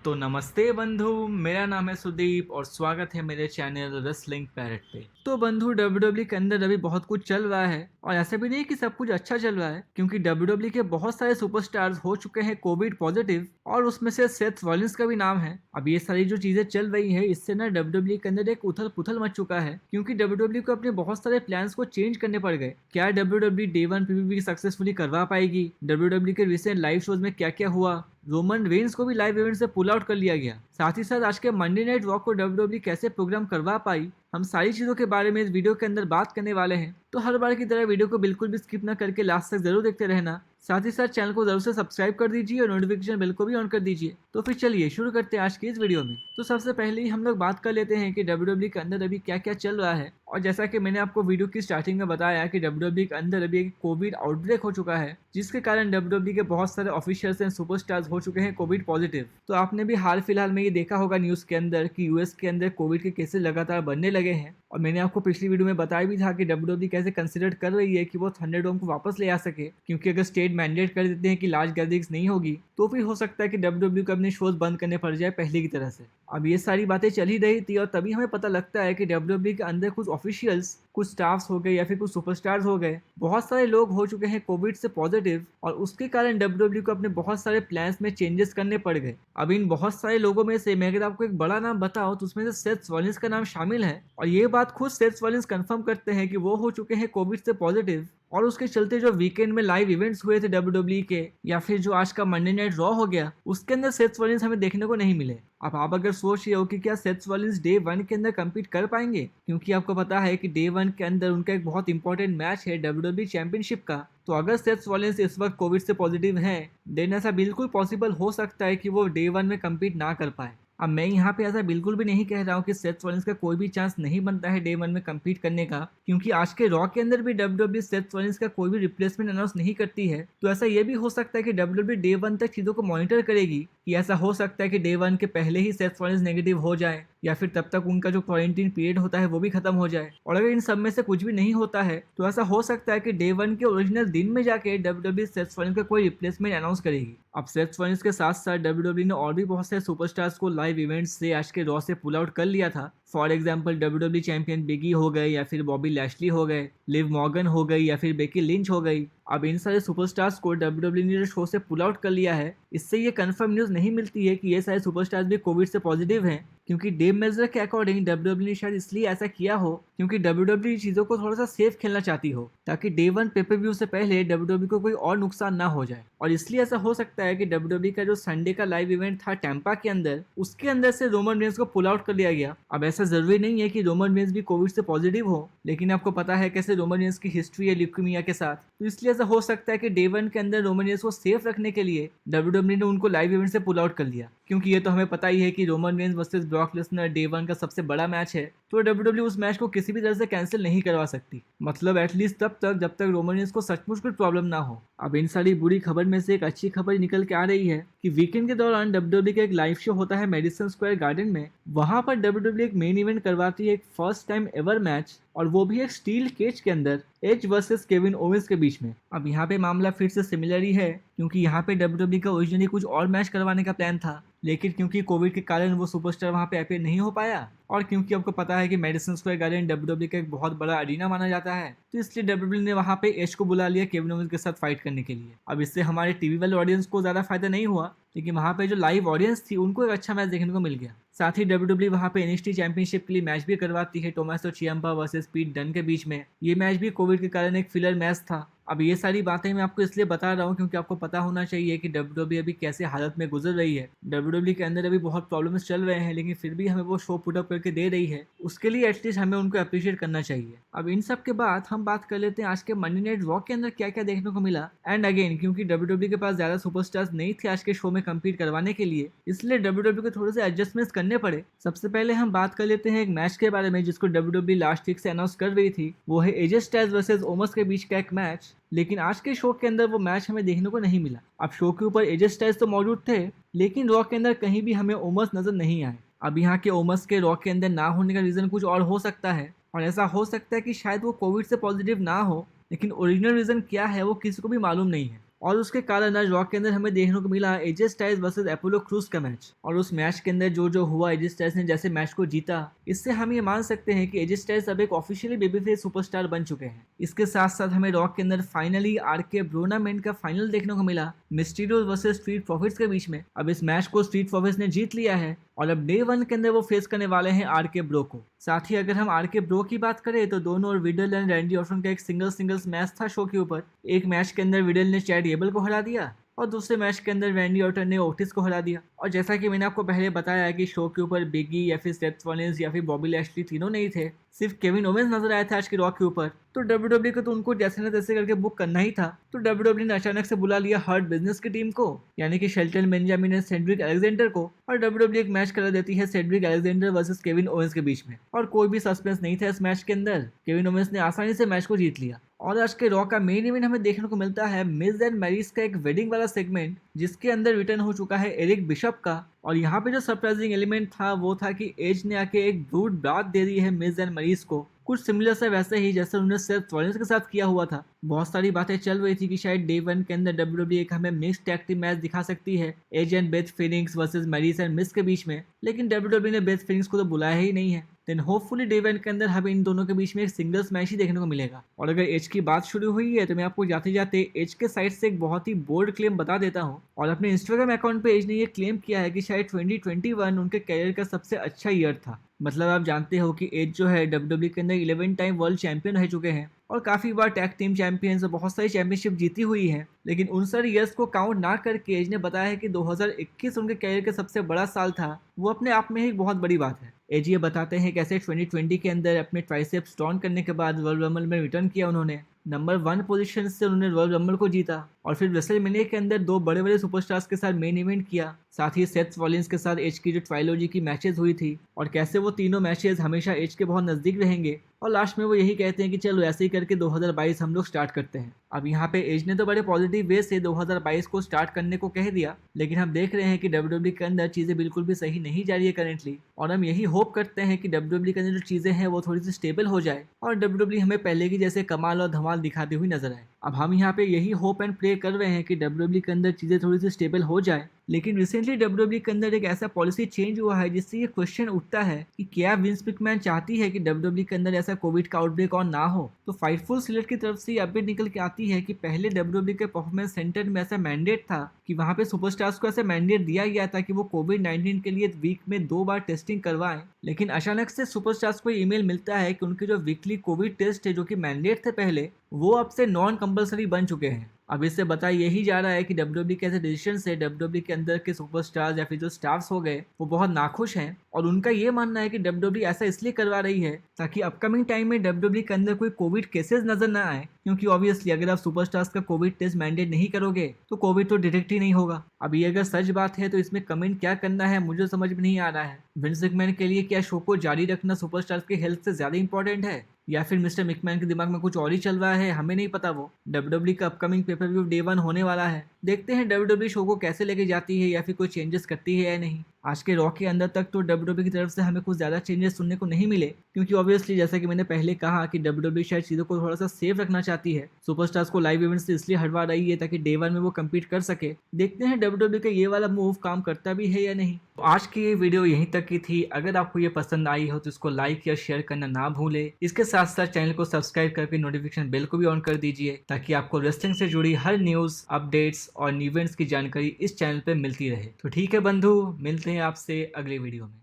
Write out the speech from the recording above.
तो नमस्ते बंधु, मेरा नाम है सुदीप और स्वागत है मेरे चैनल रेसलिंग पैरेट पे। तो बंधु, डब्ल्यूडब्ल्यू के अंदर अभी बहुत कुछ चल रहा है और ऐसा भी नहीं कि सब कुछ अच्छा चल रहा है, क्योंकि डब्ल्यूडब्ल्यू के बहुत सारे सुपरस्टार्स हो चुके हैं कोविड पॉजिटिव और उसमें से सेथ रॉलिंस का भी नाम है। अब ये सारी जो चीजें चल रही है, इससे ना डब्ल्यूडब्ल्यू के अंदर एक उथल पुथल मच चुका है, क्योंकि डब्ल्यूडब्ल्यू को अपने बहुत सारे प्लान्स को चेंज करने पड़ गए। क्या W W day one PVP successfully करवा पाएगी? डब्ल्यूडब्ल्यू के रिसेंट लाइव शोज में क्या क्या हुआ? रोमन रेंस को भी लाइव इवेंट से पुल आउट कर लिया गया। साथ ही साथ आज के मंडे नाइट रॉ को डब्ल्यूडब्ल्यू कैसे प्रोग्राम करवा पाई, हम सारी चीजों के बारे में इस वीडियो के अंदर बात करने वाले हैं। तो हर बार की तरह वीडियो को बिल्कुल भी स्किप ना करके लास्ट तक जरूर देखते रहना। साथ ही साथ चैनल को जरूर से सब्सक्राइब कर दीजिए और नोटिफिकेशन बेल को भी ऑन कर दीजिए। तो फिर चलिए शुरू करते हैं आज की इस वीडियो में। तो सबसे पहले ही हम लोग बात कर लेते हैं कि डब्ल्यूडब्ल्यू के अंदर अभी क्या क्या चल रहा है। और जैसा कि मैंने आपको वीडियो की स्टार्टिंग में बताया कि डब्ल्यूडब्ल्यू के अंदर अभी एक कोविड आउटब्रेक हो चुका है, जिसके कारण डब्ल्यूडब्ल्यू के बहुत सारे ऑफिशियल्स एंड सुपरस्टार्स हो चुके हैं कोविड पॉजिटिव। तो आपने भी हाल फिलहाल में ये देखा होगा न्यूज के अंदर कि यूएस के अंदर कोविड के केसेस लगातार बढ़ने लगे हैं। और मैंने आपको पिछली वीडियो में बताया भी था कि डब्ल्यूडब्ल्यू कैसे कंसिडर कर रही है कि वो थंडरडोम को वापस ले आ सके, क्योंकि अगर स्टेट मैंडेट कर देते हैं कि लार्ज गैदरिंग्स नहीं होगी तो फिर हो सकता है कि डब्ल्यूडब्ल्यू को अपने शोज बंद करने पड़ जाए पहले की तरह से। अब ये सारी बातें चल ही रही थी और तभी हमें पता लगता है कि डब्ल्यूडब्ल्यू के अंदर कुछ ऑफिशियल्स, कुछ स्टाफ्स हो गए या फिर कुछ सुपरस्टार्स हो गए, बहुत सारे लोग हो चुके हैं कोविड से पॉजिटिव और उसके कारण डब्ल्यूडब्ल्यू को अपने बहुत सारे प्लान्स में चेंजेस करने पड़ गए। अब इन बहुत सारे लोगों में से मैं अगर आपको एक बड़ा नाम बताऊं तो उसमें से सेथ रॉलिंस का नाम शामिल है। और ये बात खुद सेथ रॉलिंस कंफर्म करते हैं कि वो हो चुके हैं कोविड से पॉजिटिव। और उसके चलते जो वीकेंड में लाइव इवेंट्स हुए थे डब्ल्यूडब्ल्यू के, या फिर जो आज का मंडे नाइट रॉ हो गया, उसके अंदर सेथ रॉलिंस हमें देखने को नहीं मिले। अब आप अगर सोच रहे हो कि क्या सेथ रॉलिंस डे वन के अंदर कम्पीट कर पाएंगे, क्योंकि आपको पता है कि डे वन के अंदर उनका एक बहुत इंपॉर्टेंट मैच है डब्ल्यूडब्ल्यू चैंपियनशिप का। तो अगर सेथ रॉलिंस इस वक्त कोविड से पॉजिटिव है, देन ऐसा बिल्कुल पॉसिबल हो सकता है कि वो डे वन में कम्पीट ना कर पाए। अब मैं यहाँ पे ऐसा बिल्कुल भी नहीं कह रहा हूँ कि सेथ रॉलिंस का कोई भी चांस नहीं बनता है डे वन में कम्पीट करने का, क्योंकि आज के रॉ के अंदर भी डब्ल्यूडब्ल्यू सेथ रॉलिंस का कोई भी रिप्लेसमेंट अनाउंस नहीं करती है। तो ऐसा ये भी हो सकता है कि डब्ल्यूडब्ल्यू डे वन तक चीजों को मॉनिटर करेगी, कि ऐसा हो सकता है कि डे वन के पहले ही सेथ रॉलिंस नेगेटिव हो जाए, या फिर तब तक उनका जो क्वारंटीन पीरियड होता है वो भी खत्म हो जाए। और अगर इन सब में से कुछ भी नहीं होता है तो ऐसा हो सकता है कि डे वन के ओरिजिनल दिन में जाके डब्ल्यूडब्ल्यू सेथ रॉलिंस का कोई रिप्लेसमेंट अनाउंस करेगी। अब सेथ रॉलिंस के साथ साथ डब्ल्यूडब्ल्यू ने और भी बहुत सारे सुपरस्टार्स को लाइव इवेंट्स से आज के रॉ से पुल आउट कर लिया था। फॉर एग्जाम्पल डब्ल्यूडब्ल्यू चैंपियन बिगी हो गए, या फिर बॉबी लैशली हो गए, लिव मॉर्गन हो गई, या फिर बेकी लिंच हो गई। अब इन सारे सुपरस्टार्स को डब्ल्यूडब्ल्यू ने शो से पुल आउट कर लिया है। इससे ये कंफर्म न्यूज नहीं मिलती है कि ये सारे सुपरस्टार्स भी कोविड से पॉजिटिव हैं, क्योंकि डेव मेजर के अकॉर्डिंग डब्ल्यूडब्ल्यू ने शायद इसलिए ऐसा किया हो क्योंकि डब्ल्यूडब्ल्यू चीजों को थोड़ा सा सेफ खेलना चाहती हो, ताकि डे वन पेपरव्यू से पहले डब्ल्यूडब्ल्यू को कोई और नुकसान ना हो जाए। और इसलिए ऐसा हो सकता है कि डब्ल्यूडब्ल्यू का जो संडे का लाइव इवेंट था टैंपा के अंदर, उसके अंदर से रोमन रेंस को पुल आउट कर लिया गया। अब ऐसा जरूरी नहीं है कि रोमन रेंस भी कोविड से पॉजिटिव हो, लेकिन आपको पता है कैसे रोमन रेंस की हिस्ट्री है ल्यूकेमिया के साथ, तो इसलिए ऐसा हो सकता है कि डे वन के अंदर रोमन रेंस को सेफ रखने के लिए डब्ल्यूडब्ल्यू ने उनको लाइव इवेंट से पुल आउट कर लिया। क्योंकि ये तो हमें पता ही है कि Roman Reigns versus Brock Lesnar day one का सबसे बड़ा मैच है, तो डब्ल्यूडब्ल्यू उस मैच को किसी भी तरह से कैंसिल नहीं करवा सकती, मतलब एटलीस्ट तब तक जब तक रोमन रेंस को सचमुच कोई प्रॉब्लम ना हो। अब इन सारी बुरी खबर में से एक अच्छी खबर निकल के आ रही है कि वीकेंड के दौरान डब्ल्यूडब्ल्यू का एक लाइव शो होता है मेडिसन स्क्वायर गार्डन में। वहां पर डब्ल्यूडब्ल्यू एक मेन इवेंट करवाती है, एक फर्स्ट टाइम एवर मैच, और वो भी एक स्टील केज के अंदर एज वर्सेस केविन ओवेंस के बीच में। अब यहाँ पे मामला फिर से सिमिलर ही है, क्योंकि यहाँ पे डब्ल्यूडब्ल्यू का ओरिजिनली कुछ और मैच करवाने का प्लान था, लेकिन क्योंकि कोविड के कारण वो सुपरस्टार वहाँ पे अपीयर नहीं हो पाया, और क्योंकि आपको पता है कि मेडिसन स्क्वायर गार्डन डब्ल्यूडब्ल्यू का एक बहुत बड़ा अरीना माना जाता है, तो इसलिए डब्ल्यूडब्ल्यू ने वहाँ पे एज को बुला लिया केविन ओवेंस के साथ फाइट करने के लिए। अब इससे हमारे टीवी वाले ऑडियंस को ज्यादा फायदा नहीं हुआ, लेकिन वहाँ पे जो लाइव ऑडियंस थी उनको एक अच्छा मैच देखने को मिल गया। साथ ही डब्ल्यूडब्ल्यू वहाँ पे एनएक्सटी चैंपियनशिप के लिए मैच भी करवाती है टोमासो चियम्पा वर्सेस पीट डन के बीच में। ये मैच भी कोविड के कारण एक फिलर मैच था। अब ये सारी बातें मैं आपको इसलिए बता रहा हूँ क्योंकि आपको पता होना चाहिए कि डब्ल्यूडब्ल्यू अभी कैसे हालत में गुजर रही है। डब्ल्यूडब्ल्यू के अंदर अभी बहुत प्रॉब्लम्स चल रहे हैं, लेकिन फिर भी हमें वो शो पुट अप करके दे रही है, उसके लिए एटलीस्ट हमें उनको अप्रिशिएट करना चाहिए। अब इन सब के बाद हम बात कर लेते हैं आज के मंडे नाइट रॉ के अंदर क्या क्या देखने को मिला। एंड अगेन, क्योंकि डब्ल्यूडब्ल्यू के पास ज्यादा सुपरस्टार्स नहीं थे आज के शो में कम्पीट करवाने के लिए, इसलिए डब्ल्यूडब्ल्यू को थोड़े से एडजस्टमेंट्स करने पड़े। सबसे पहले हम बात कर लेते हैं एक मैच के बारे में जिसको डब्ल्यूडब्ल्यू लास्ट वीक से अनाउंस कर रही थी। वो है एजे स्टाइल्स वर्सेस ओमस के बीच का एक मैच, लेकिन आज के शो के अंदर वो मैच हमें देखने को नहीं मिला। अब शो के ऊपर एजे स्टाइल्स तो मौजूद थे, लेकिन रॉ के अंदर कहीं भी हमें ओमस नजर नहीं आए। अब यहाँ के ओमस के रॉ के अंदर ना होने का रीजन कुछ और हो सकता है, और ऐसा हो सकता है कि शायद वो कोविड से पॉजिटिव ना हो, लेकिन ओरिजिनल रीजन क्या है वो किसी को भी मालूम नहीं है। और उसके कारण आज रॉ के अंदर हमें देखने को मिला AJ Styles versus Apollo Crews का मैच। और उस मैच के अंदर जो हुआ, एजे स्टाइल्स ने जैसे मैच को जीता, इससे हम ये मान सकते हैं कि एजे स्टाइल्स अब एक ऑफिशियली बेबी फेस सुपरस्टार बन चुके हैं। इसके साथ साथ हमें रॉ के अंदर फाइनली आरके ब्रोनामेंट का फाइनल देखने को मिला मिस्टीरियो वर्सेस स्ट्रीट प्रॉफिट्स के बीच में। अब इस मैच को स्ट्रीट प्रॉफिट्स ने जीत लिया है और अब डे 1 के अंदर वो फेस करने वाले हैं आरके ब्रो को। साथ ही अगर हम आरके ब्रो की बात करें तो दोनों और विडल एंड रैंडी ऑर्टन का एक सिंगल्स मैच था शो के ऊपर। एक मैच के अंदर विडल ने चैड एबल को हरा दिया और दूसरे मैच के अंदर रैंडी ऑर्टन ने ओटिस को हरा दिया। और जैसा कि मैंने आपको पहले बताया है कि शो के ऊपर बिगी या फिर सेथ रॉलिंस या फिर बॉबी लैशली तीनों नहीं थे, सिर्फ केविन ओवेंस नजर आया था आज के रॉ के ऊपर। तो डब्ल्यूडब्ल्यू को तो उनको जैसे न तैसे करके बुक करना ही था। तो डब्ल्यूडब्ल्यू ने अचानक से बुला लिया हर्ट बिजनेस की टीम को, यानी कि शेल्टन बेंजामिन और सेड्रिक अलेक्जेंडर को, और डब्ल्यूडब्ल्यू एक मैच करा देती है Cedric Alexander versus Kevin Owens के बीच में। और कोई भी सस्पेंस नहीं था इस मैच के अंदर, केविन ओवेंस ने आसानी से मैच को जीत लिया। और आज के रॉ का मेन इवेंट हमें देखने को मिलता है मिज एंड मैरिस का एक वेडिंग वाला सेगमेंट, जिसके अंदर रिटर्न हो चुका है एरिक बिशप का। और यहाँ पे जो सरप्राइजिंग एलिमेंट था वो था कि एज ने आके एक ब्रूड बात दे दी है मिज एंड मैरिस को, कुछ सिमिलर से वैसे ही जैसे उन्होंने सेथ रॉलिंस के साथ किया हुआ था। बहुत सारी बातें चल रही थी कि शायद डे 1 के अंदर डब्ल्यूडब्ल्यू एक हमें मिक्स्ड टैग टीम मैच दिखा सकती है Edge and Beth Phoenix versus Maryse and Miz के बीच में, लेकिन डब्ल्यूडब्ल्यू ने बेथ फीनिक्स को तो बुलाया ही नहीं है। देन होपफुली डे 1 के अंदर हमें इन दोनों के बीच में एक सिंगल्स मैच ही देखने को मिलेगा। और अगर एज की बात शुरू हुई है तो मैं आपको जाते जाते एज के साइड से एक बहुत ही बोल्ड क्लेम बता देता हूँ। और अपने इंस्टाग्राम अकाउंट पे एज ने ये क्लेम किया है कि शायद 2021 उनके कैरियर का सबसे अच्छा ईयर था। मतलब आप जानते हो कि एज जो है डब्ल्यूडब्ल्यू के अंदर 11 टाइम वर्ल्ड चैंपियन रह चुके हैं और काफी बार टैग टीम चैंपियंस और बहुत सारी चैंपियनशिप जीती हुई है, लेकिन उन सारे ईयर्स को काउंट ना करके एज ने बताया है कि 2021 उनके कैरियर का सबसे बड़ा साल था। वो अपने आप में ही एक बहुत बड़ी बात है। एज ये बताते हैं कैसे 2020 के अंदर अपने ट्राइसेप्स टॉन करने के बाद वर्ल्ड रंबल में रिटर्न किया उन्होंने, नंबर 1 पोजीशन से उन्होंने रॉयल रंबल को जीता और फिर रेसलमेनिया के अंदर 2 बड़े बड़े सुपरस्टार्स के साथ मेन इवेंट किया। साथ ही सेथ रॉलिंस के साथ एज की जो ट्रायलॉजी की मैचेस हुई थी और कैसे वो तीनों मैचेस हमेशा एज के बहुत नजदीक रहेंगे और लास्ट में वो यही कहते हैं कि चलो ऐसे ही करके 2022 हम लोग स्टार्ट करते हैं। अब यहाँ पे एज ने तो बड़े पॉजिटिव वे से 2022 को स्टार्ट करने को कह दिया, लेकिन हम देख रहे हैं कि डब्ल्यूडब्ल्यू के अंदर चीजें बिल्कुल भी सही नहीं जा रही है करेंटली। और हम यही होप करते हैं कि डब्ल्यूडब्ल्यू के अंदर जो चीजें हैं वो थोड़ी सी स्टेबल हो जाए और डब्ल्यूडब्ल्यू हमें पहले की जैसे कमाल और धमाल दिखाती हुई नजर आए। अब हम यहाँ पे यही होप एंड प्रे कर रहे हैं कि डब्ल्यूडब्ल्यू के अंदर चीजें थोड़ी सी स्टेबल हो जाए। लेकिन रिसेंटली डब्ल्यूडब्ल्यू के अंदर एक ऐसा पॉलिसी चेंज हुआ है जिससे ये क्वेश्चन उठता है कि क्या विंस मैकमैन चाहती है कि डब्ल्यूडब्ल्यू के अंदर ऐसा कोविड का आउटब्रेक और ना हो। तो फाइटफुल सिलेक्ट की तरफ से अपडेट निकल के आती है कि पहले डब्ल्यूडब्ल्यू के परफॉर्मेंस सेंटर में ऐसा मैंडेट था कि वहां पे सुपरस्टार्स को ऐसा मैंडेट दिया गया था कि वो कोविड-19 के लिए वीक में 2 बार टेस्टिंग करवाएं, लेकिन अचानक से सुपरस्टार्स को ईमेल मिलता है कि उनके जो वीकली कोविड टेस्ट है जो कि मैंडेट थे पहले, वो अब से नॉन कंपल्सरी बन चुके हैं। अब इससे बताया यही जा रहा है कि डब्ल्यूडब्ल्यू के ऐसे डिसीजन से डब्ल्यूडब्ल्यू के अंदर के सुपरस्टार्स या फिर जो स्टार्स हो गए वो बहुत नाखुश हैं और उनका ये मानना है कि डब्ल्यूडब्ल्यू ऐसा इसलिए करवा रही है ताकि अपकमिंग टाइम में डब्ल्यूडब्ल्यू के अंदर कोई कोविड केसेस नजर ना आए, क्योंकि ऑब्वियसली अगर आप सुपरस्टार्स का कोविड टेस्ट मैंडेट नहीं करोगे तो कोविड तो डिटेक्ट ही नहीं होगा। अब ये अगर सच बात है तो इसमें कमेंट क्या करना है मुझे समझ में नहीं आ रहा है। विंस मैकमैन के लिए क्या शो को जारी रखना सुपरस्टार्स के हेल्थ से ज्यादा इंपॉर्टेंट है या फिर मिस्टर मैकमैन के दिमाग में कुछ और ही चल रहा है, हमें नहीं पता। वो डब्ल्यूडब्ल्यू का अपकमिंग पेपर व्यू डे 1 होने वाला है, देखते हैं डब्ल्यूडब्ल्यू शो को कैसे लेके जाती है या फिर कोई चेंजेस करती है या नहीं। आज के रॉ के अंदर तक तो डब्ल्यूडब्ल्यू की तरफ से हमें कुछ ज्यादा चेंजेस सुनने को नहीं मिले, क्योंकि ऑब्वियसली जैसा कि मैंने पहले कहा कि डब्ल्यूडब्ल्यू शायद चीजों को थोड़ा सा सेफ रखना चाहती है, सुपरस्टार्स को लाइव इवेंट से इसलिए हटवा रही है ताकि डे 1 में वो कम्पीट कर सके। देखते हैं डब्ल्यूडब्ल्यू का ये वाला मूव काम करता भी है या नहीं। तो आज की ये वीडियो यहीं तक की थी। अगर आपको ये पसंद आई हो तो इसको लाइक या शेयर करना ना भूले। इसके साथ साथ चैनल को सब्सक्राइब करके नोटिफिकेशन बेल को भी ऑन कर दीजिए ताकि आपको रेसलिंग से जुड़ी हर न्यूज, अपडेट्स और इवेंट्स की जानकारी इस चैनल पे मिलती रहे। तो ठीक है बंधु, मिलते हैं आपसे अगले वीडियो में।